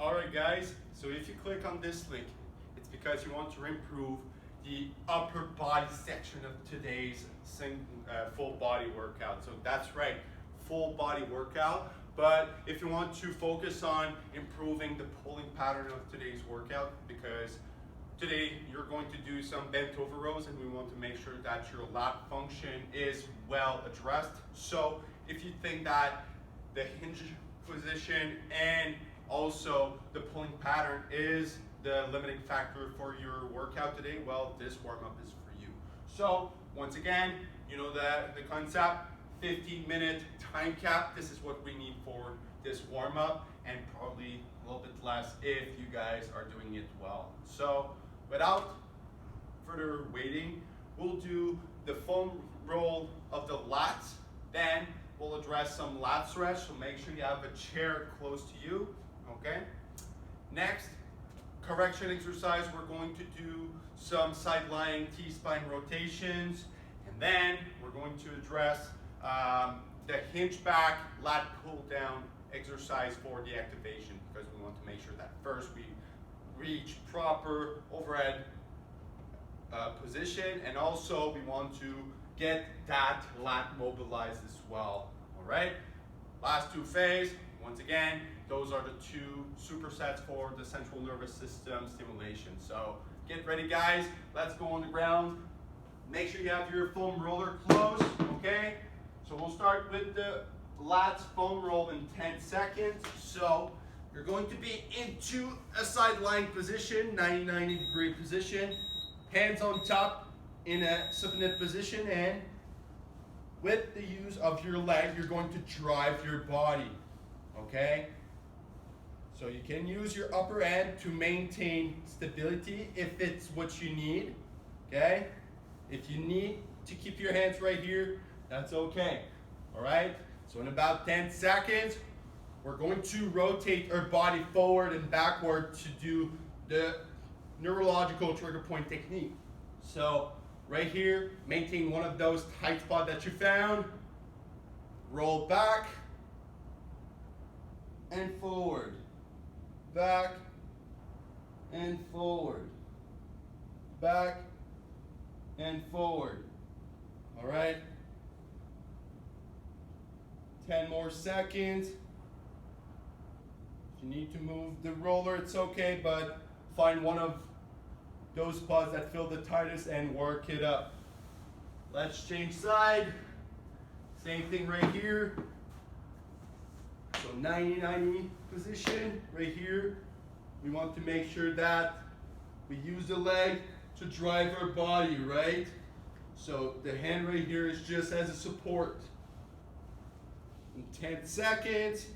Alright guys, so if you click on this link, it's because you want to improve the upper body section of today's full body workout. So that's right, full body workout. But if you want to focus on improving the pulling pattern of today's workout, because today you're going to do some bent over rows and we want to make sure that your lat function is well addressed. So if you think that the hinge position and also the pulling pattern is the limiting factor for your workout today, well, this warm-up is for you. So once again, you know the concept, 15-minute time cap. This is what we need for this warm-up, and probably a little bit less if you guys are doing it well. So without further waiting, we'll do the foam roll of the lats, then we'll address some lat stretch, so make sure you have a chair close to you, okay? Next, correction exercise, we're going to do some side-lying T-spine rotations, and then we're going to address the hinge back lat pull down exercise for the activation, because we want to make sure that first we reach proper overhead position, and also we want to get that lat mobilized as well. All right, last two phases, once again, those are the two supersets for the central nervous system stimulation. So get ready guys, let's go on the ground. Make sure you have your foam roller close, okay? So we'll start with the lats foam roll in 10 seconds. So you're going to be into a side lying position, 90 degree position, hands on top in a supinate position, and with the use of your leg, you're going to drive your body, okay? So you can use your upper end to maintain stability if it's what you need, okay? If you need to keep your hands right here, that's okay, all right? So in about 10 seconds, we're going to rotate our body forward and backward to do the neurological trigger point technique. So right here, maintain one of those tight spots that you found, roll back and forward, back and forward, back and forward, all right? 10 more seconds. If you need to move the roller, it's okay, but find one of those spots that feel the tightest and work it up. Let's change side. Same thing right here. So 90-90 position right here. We want to make sure that we use the leg to drive our body, right? So the hand right here is just as a support. In 10 seconds.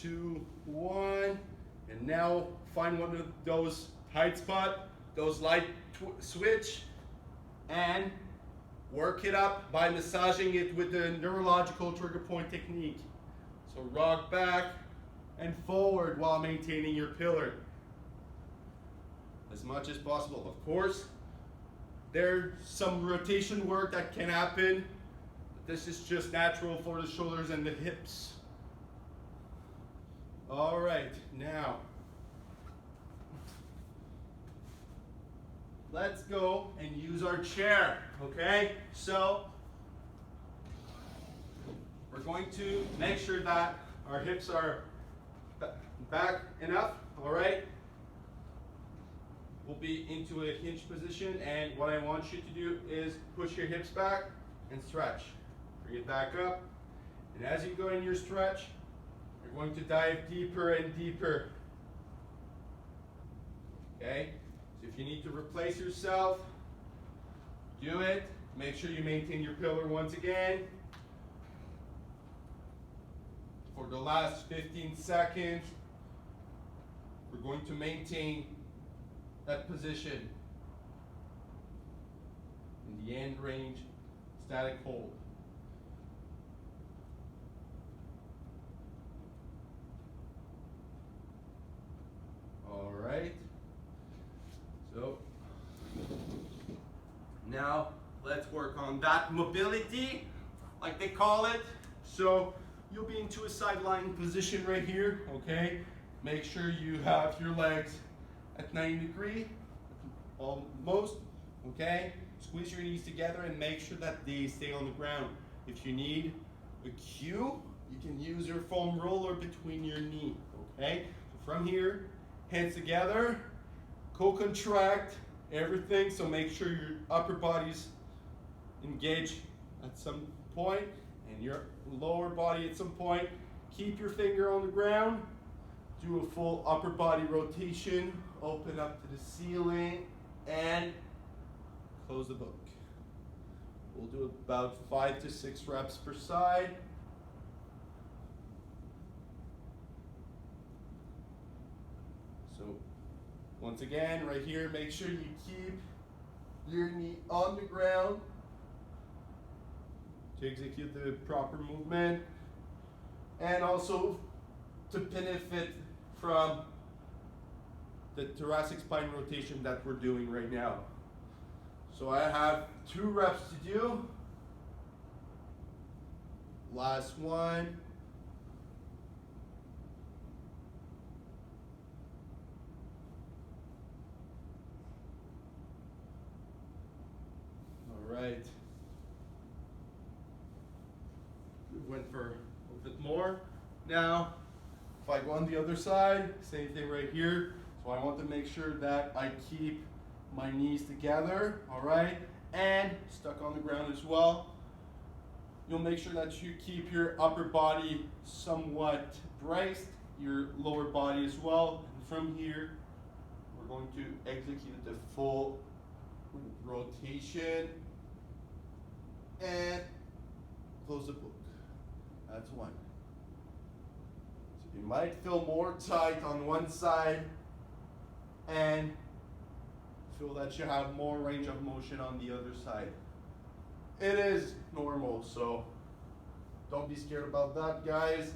2, 1, and now find one of those tight spots, those light switch, and work it up by massaging it with the neurological trigger point technique. So rock back and forward while maintaining your pillar as much as possible. Of course, there's some rotation work that can happen, but this is just natural for the shoulders and the hips. All right, now let's go and use our chair, okay? So we're going to make sure that our hips are back enough, all right? We'll be into a hinge position, and what I want you to do is push your hips back and stretch. Bring it back up, and as you go in your stretch, you're going to dive deeper and deeper, okay? So if you need to replace yourself, do it. Make sure you maintain your pillar once again. For the last 15 seconds, we're going to maintain that position in the end range static hold. All right. So now let's work on that mobility like they call it. So you'll be into a side lying position right here, okay? Make sure you have your legs at 90 degrees, almost, okay? Squeeze your knees together and make sure that they stay on the ground. If you need a cue, you can use your foam roller between your knee, okay? So from here, hands together, co-contract everything, so make sure your upper body's engaged at some point and your lower body at some point. Keep your finger on the ground, do a full upper body rotation, open up to the ceiling, and close the book. We'll do about 5 to 6 reps per side. So once again, right here, make sure you keep your knee on the ground to execute the proper movement, and also to benefit from the thoracic spine rotation that we're doing right now. So I have 2 reps to do. Last one. All right. We went for a bit more. Now, if I go on the other side, same thing right here. So I want to make sure that I keep my knees together, all right, and stuck on the ground as well. You'll make sure that you keep your upper body somewhat braced, your lower body as well. And from here, we're going to execute the full rotation and close the book. That's one. So you might feel more tight on one side and feel that you have more range of motion on the other side. It is normal, so don't be scared about that, guys.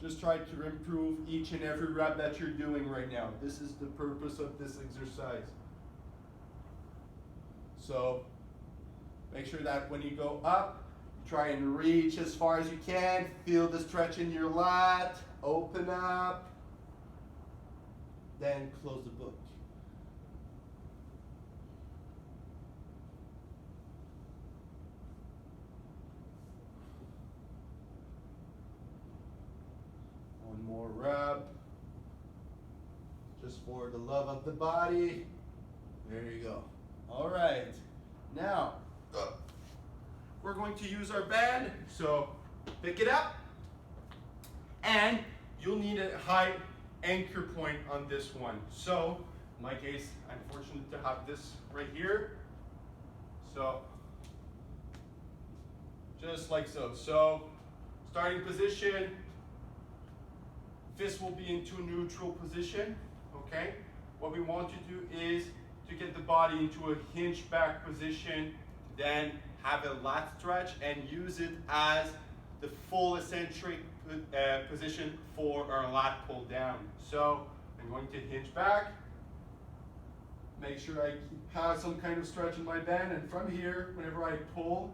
Just try to improve each and every rep that you're doing right now. This is the purpose of this exercise. So make sure that when you go up, try and reach as far as you can. Feel the stretch in your lat. Open up. Then close the book. One more rep. Just for the love of the body. There you go. All right. Now, we're going to use our band. So pick it up. And you'll need a high anchor point on this one. So in my case, I'm fortunate to have this right here. So just like so. So starting position, fist will be into neutral position, okay? What we want to do is to get the body into a hinge back position, then have a lat stretch and use it as the full eccentric position for our lat pull down. So I'm going to hinge back, make sure I have some kind of stretch in my band, and from here, whenever I pull,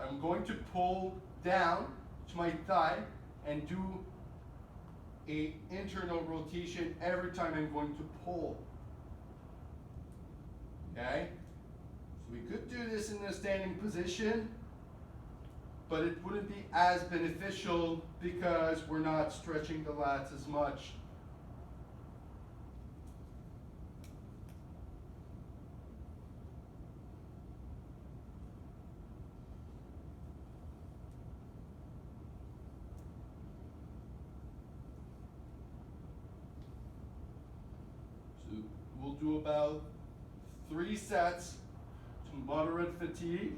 I'm going to pull down to my thigh and do an internal rotation every time I'm going to pull. Okay? So we could do this in a standing position, but it wouldn't be as beneficial because we're not stretching the lats as much. So we'll do about 3 sets to moderate fatigue.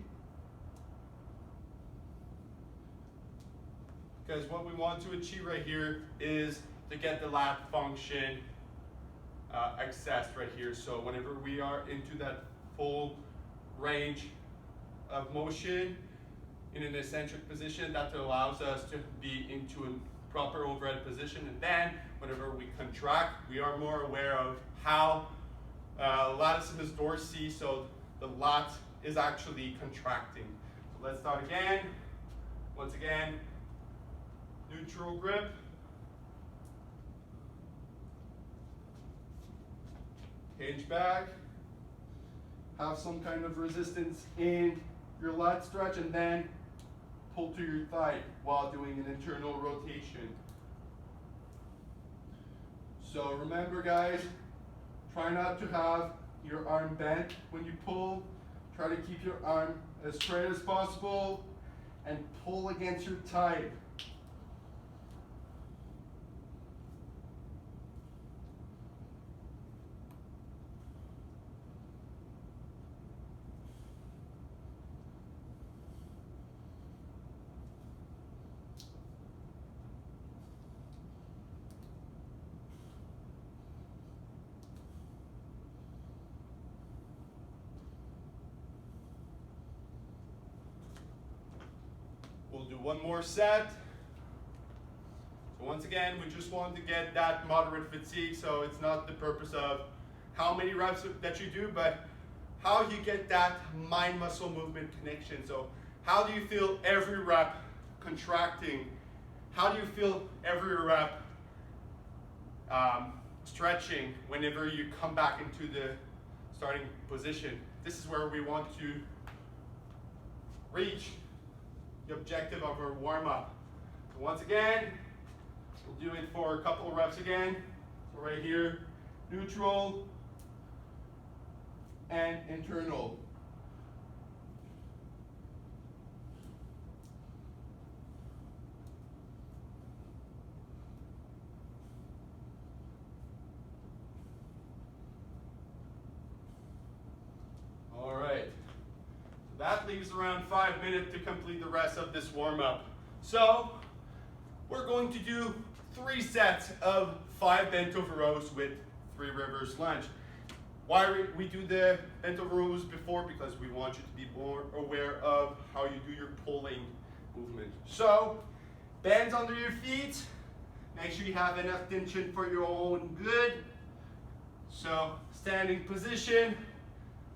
Because what we want to achieve right here is to get the lat function accessed right here. So whenever we are into that full range of motion in an eccentric position, that allows us to be into a proper overhead position. And then whenever we contract, we are more aware of how latissimus dorsi, so the lat is actually contracting. Let's start again. Once again, neutral grip. Hinge back. Have some kind of resistance in your lat stretch, and then pull to your thigh while doing an internal rotation. So remember guys, try not to have your arm bent when you pull. Try to keep your arm as straight as possible and pull against your thigh. We'll do one more set. So once again, we just want to get that moderate fatigue, so it's not the purpose of how many reps that you do, but how you get that mind-muscle movement connection. So how do you feel every rep contracting? How do you feel every rep stretching whenever you come back into the starting position? This is where we want to reach the objective of our warm-up. So once again, we'll do it for a couple of reps again. So right here, neutral and internal. All right. That leaves around 5 minutes to complete the rest of this warm-up. So we're going to do 3 sets of 5 bent over rows with 3 reverse lunge. Why we do the bent over rows before? Because we want you to be more aware of how you do your pulling movement. So bands under your feet. Make sure you have enough tension for your own good. So standing position.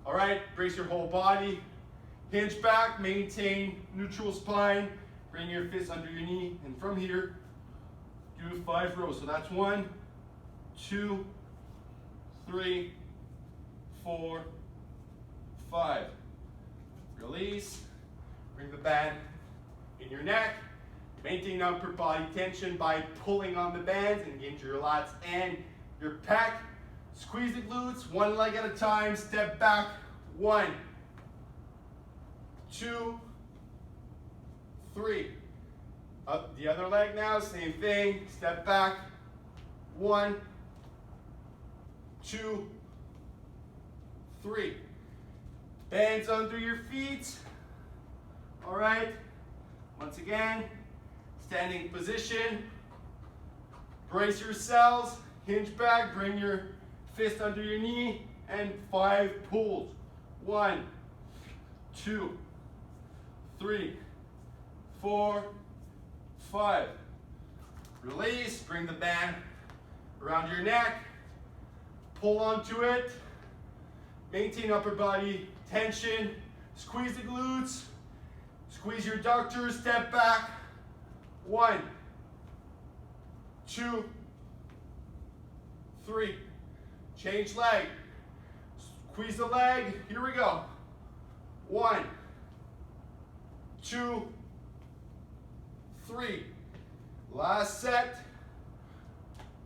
All right, brace your whole body. Hinge back, maintain neutral spine, bring your fists under your knee, and from here, do 5 rows. So that's 1, 2, 3, 4, 5. Release, bring the band in your neck, maintain upper body tension by pulling on the bands, engage your lats and your pec. Squeeze the glutes, 1 leg at a time, step back, 1, 2, 3. Up the other leg now, same thing. Step back. 1, 2, 3. Bands under your feet. All right. Once again, standing position. Brace yourselves. Hinge back. Bring your fist under your knee. And 5 pulls. 1, 2, 3, 4, 5. Release, bring the band around your neck, pull onto it, maintain upper body tension, squeeze the glutes, squeeze your adductors, step back, 1, 2, 3. Change leg, squeeze the leg, here we go, 1, 2, 3. Last set.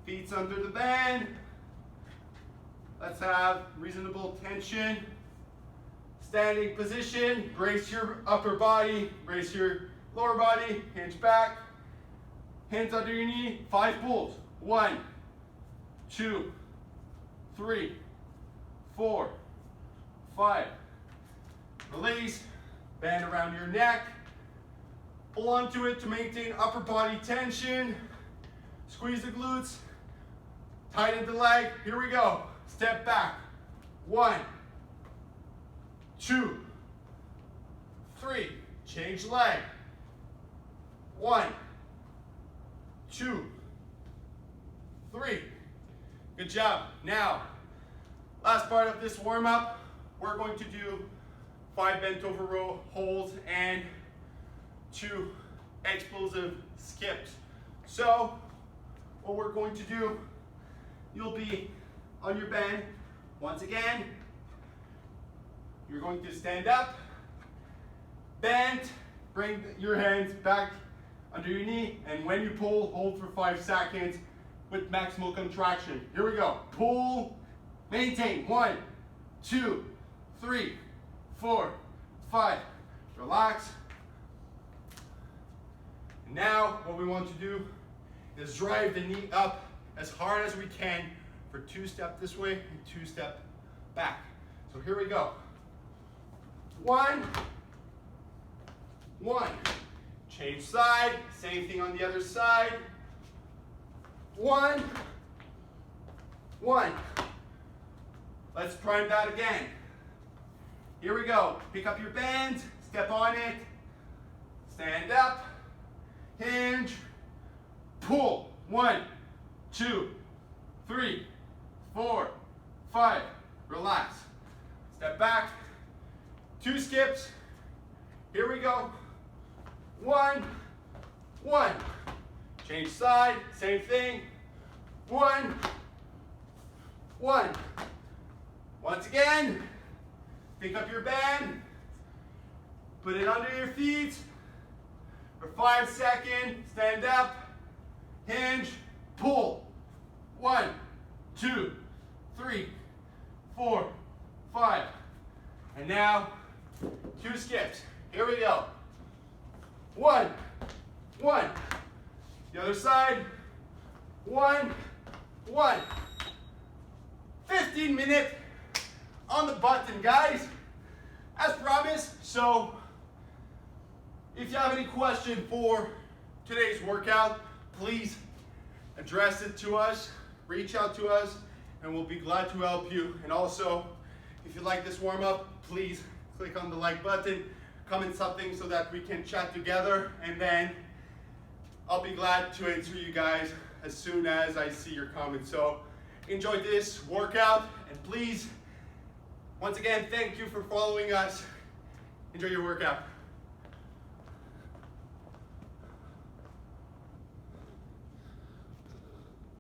Feet's under the band. Let's have reasonable tension. Standing position. Brace your upper body. Brace your lower body. Hinge back. Hands under your knee. 5 pulls. 1, 2, 3, 4, 5. Release. Band around your neck. Pull onto it to maintain upper body tension. Squeeze the glutes. Tighten the leg. Here we go. Step back. 1, 2, 3. Change leg. 1, 2, 3. Good job. Now, last part of this warm-up, we're going to do 5 bent over row holds, and 2 explosive skips. So what we're going to do, you'll be on your bend. Once again, you're going to stand up, bend, bring your hands back under your knee, and when you pull, hold for 5 seconds with maximal contraction. Here we go. Pull, maintain. 1, 2, 3, 4, 5. Relax. Now what we want to do is drive the knee up as hard as we can for 2 step this way and 2 step back. So here we go. 1, 1. Change side, same thing on the other side. 1, 1. Let's prime that again. Here we go. Pick up your bend, step on it, stand up, hinge, pull. 1, 2, 3, 4, 5. Relax. Step back. 2 skips. Here we go. 1, 1. Change side, same thing. 1, 1. Once again, pick up your band, put it under your feet for 5 seconds, stand up, hinge, pull. 1, 2, 3, 4, 5. And now, 2 skips. Here we go. 1, 1. The other side. 1, 1. 15-minute on the button, guys, as promised. So if you have any question for today's workout, please address it to us, reach out to us, and we'll be glad to help you. And also, if you like this warm-up, please click on the like button, comment something so that we can chat together, and then I'll be glad to answer you guys as soon as I see your comments. So enjoy this workout, and please, once again, thank you for following us. Enjoy your workout.